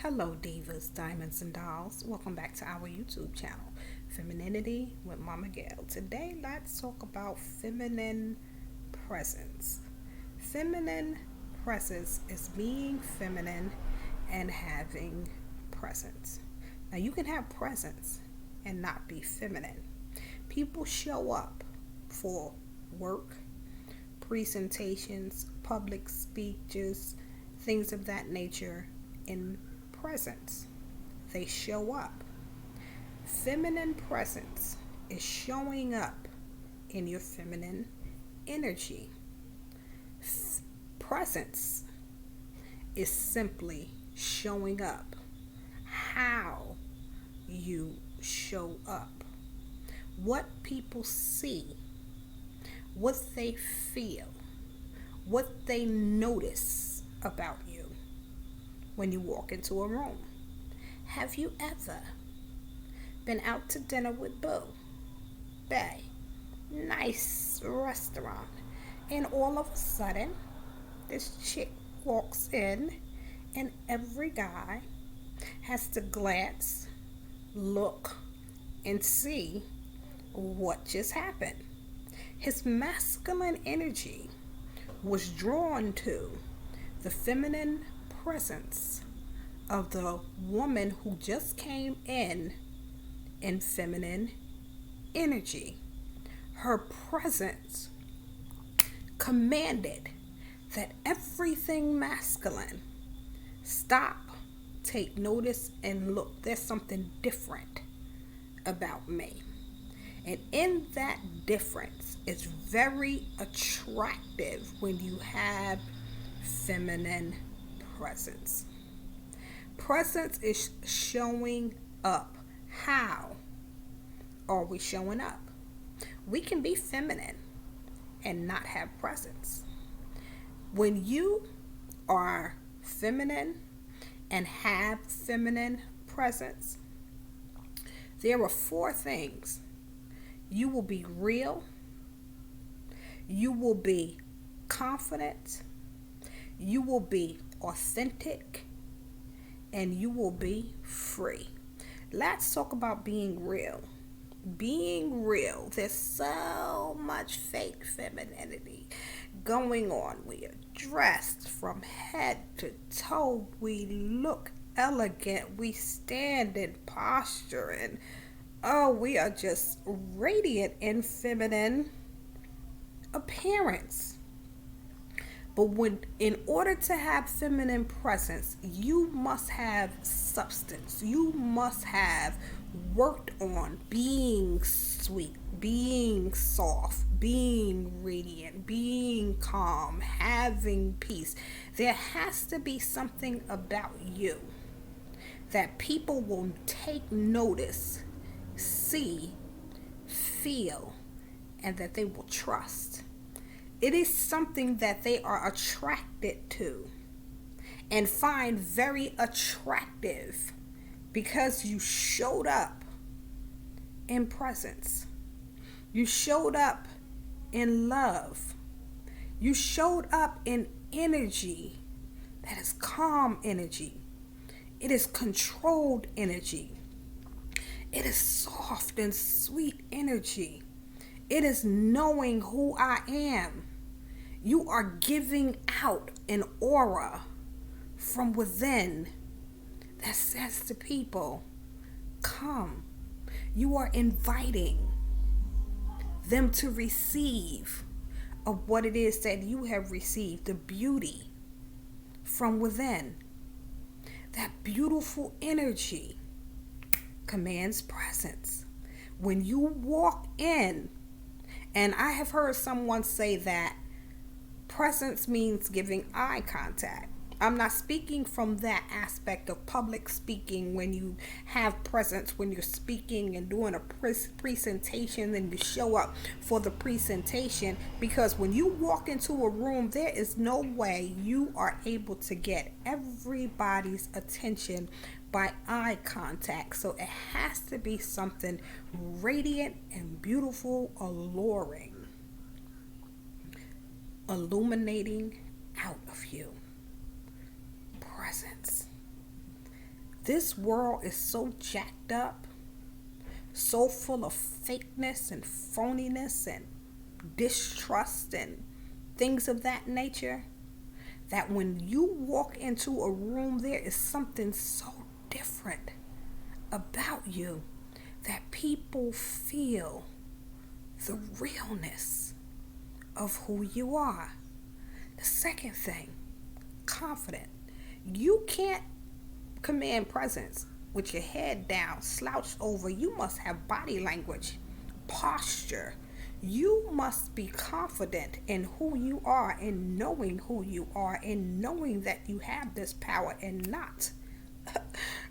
Hello, divas, diamonds, and dolls. Welcome back to our YouTube channel, Femininity with Mama Gail. Today, let's talk about feminine presence. Feminine presence is being feminine and having presence. Now, you can have presence and not be feminine. People show up for work, presentations, public speeches, things of that nature in presence. They show up. Feminine presence is showing up in your feminine energy. Presence is simply showing up. How you show up. What people see. What they feel. What they notice about you when you walk into a room. Have you ever been out to dinner with Boo? Bay, nice restaurant, and all of a sudden, this chick walks in, and every guy has to glance, look, and see what just happened. His masculine energy was drawn to the feminine presence of the woman who just came in feminine energy. Her presence commanded that everything masculine stop, take notice, and look. There's something different about me. And in that difference, it's very attractive when you have feminine presence. Presence is showing up. How are we showing up? We can be feminine and not have presence. When you are feminine and have feminine presence, there are four things. You will be real. You will be confident. You will be authentic. And you will be free. Let's talk about being real. Being real. There's so much fake femininity going on. We are dressed from head to toe. We look elegant. We stand in posture. And we are just radiant in feminine appearance. But in order to have feminine presence, you must have substance. You must have worked on being sweet, being soft, being radiant, being calm, having peace. There has to be something about you that people will take notice, see, feel, and that they will trust. It is something that they are attracted to and find very attractive because you showed up in presence. You showed up in love. You showed up in energy that is calm energy. It is controlled energy. It is soft and sweet energy. It is knowing who I am. You are giving out an aura from within that says to people, come. You are inviting them to receive of what it is that you have received, the beauty from within. That beautiful energy commands presence. When you walk in, and I have heard someone say that presence means giving eye contact. I'm not speaking from that aspect of public speaking when you have presence, when you're speaking and doing a presentation and you show up for the presentation, because when you walk into a room, there is no way you are able to get everybody's attention by eye contact. So it has to be something radiant and beautiful, alluring, illuminating out of you. Presence. This world is so jacked up, so full of fakeness and phoniness and distrust and things of that nature, that when you walk into a room, there is something so different about you that people feel the realness of who you are. The second thing, confident. You can't command presence with your head down, slouched over. You must have body language, posture. You must be confident in who you are, in knowing who you are, in knowing that you have this power, and not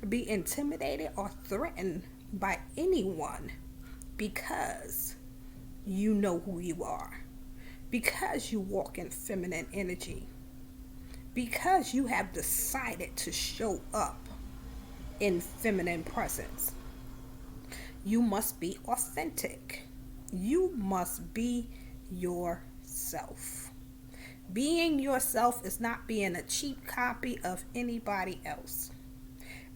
be intimidated or threatened by anyone because you know who you are, because you walk in feminine energy, because you have decided to show up in feminine presence. You must be authentic. You must be yourself. Being yourself is not being a cheap copy of anybody else.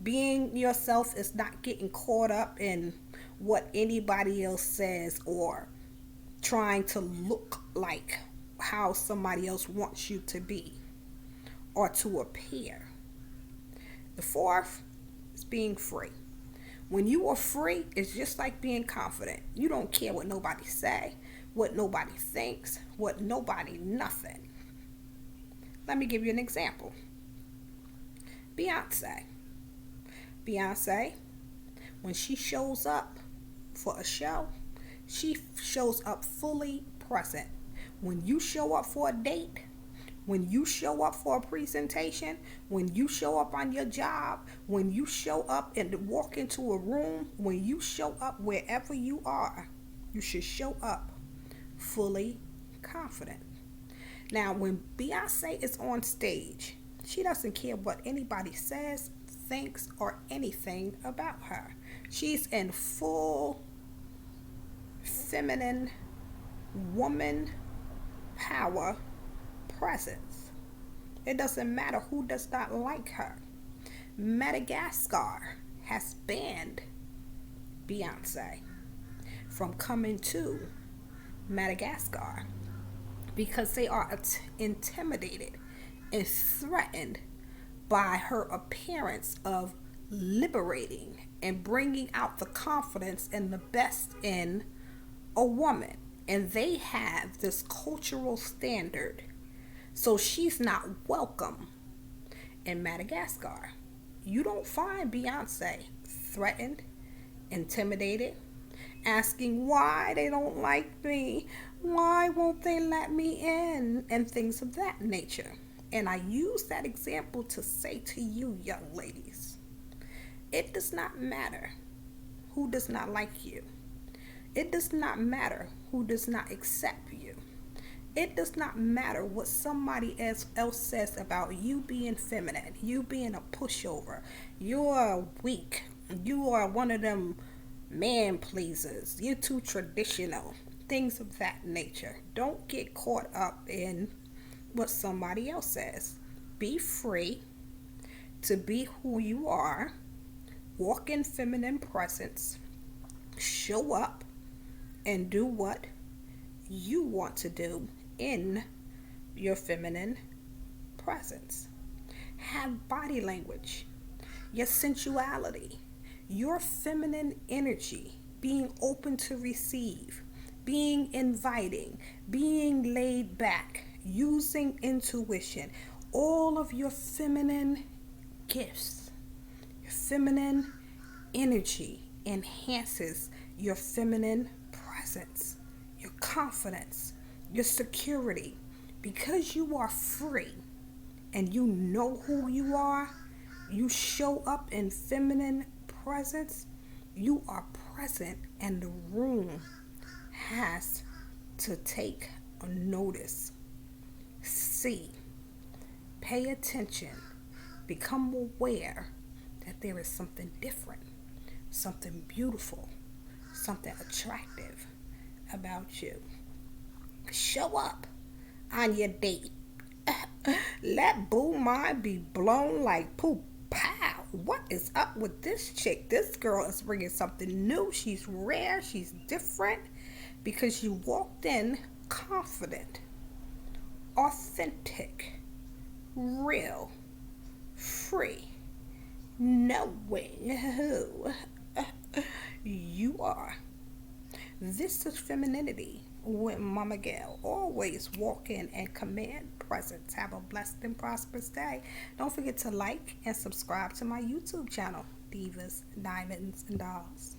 Being yourself is not getting caught up in what anybody else says or trying to look like how somebody else wants you to be or to appear. The fourth is being free. When you are free, it's just like being confident. You don't care what nobody say, what nobody thinks, what nobody nothing. Let me give you an example. Beyonce, when she shows up for a show, she shows up fully present. When you show up for a date, when you show up for a presentation, when you show up on your job, when you show up and walk into a room, when you show up wherever you are, you should show up fully confident. Now, when Beyonce is on stage, she doesn't care what anybody says, thinks, or anything about her. She's in full feminine woman power presence. It doesn't matter who does not like her. Madagascar has banned Beyonce from coming to Madagascar because they are intimidated and threatened by her appearance of liberating and bringing out the confidence and the best in a woman. And they have this cultural standard. So she's not welcome in Madagascar. You don't find Beyonce threatened, intimidated, asking why they don't like me, why won't they let me in, and things of that nature. And I use that example to say to you, young ladies, it does not matter who does not like you. It does not matter who does not accept you. It does not matter what somebody else says about you being feminine, you being a pushover, you're weak, you are one of them man pleasers, you're too traditional, things of that nature. Don't get caught up in what somebody else says. Be free to be who you are, walk in feminine presence, show up, and do what you want to do in your feminine presence. Have body language, your sensuality, your feminine energy, being open to receive, being inviting, being laid back, using intuition, all of your feminine gifts, your feminine energy enhances your feminine presence, your confidence, your security. Because you are free and you know who you are, you show up in feminine presence, you are present, and the room has to take a notice. See, pay attention, become aware that there is something different, something beautiful, something attractive about you. Show up on your date. Let boo mind be blown like poop pow What is up with this chick? This girl is bringing something new. She's rare. She's different because you walked in confident, authentic, real, free, knowing who you are. This is femininity with Mama Gail. Always walk in and command presence. Have a blessed and prosperous day. Don't forget to like and subscribe to my YouTube channel, Divas, Diamonds, and Dolls.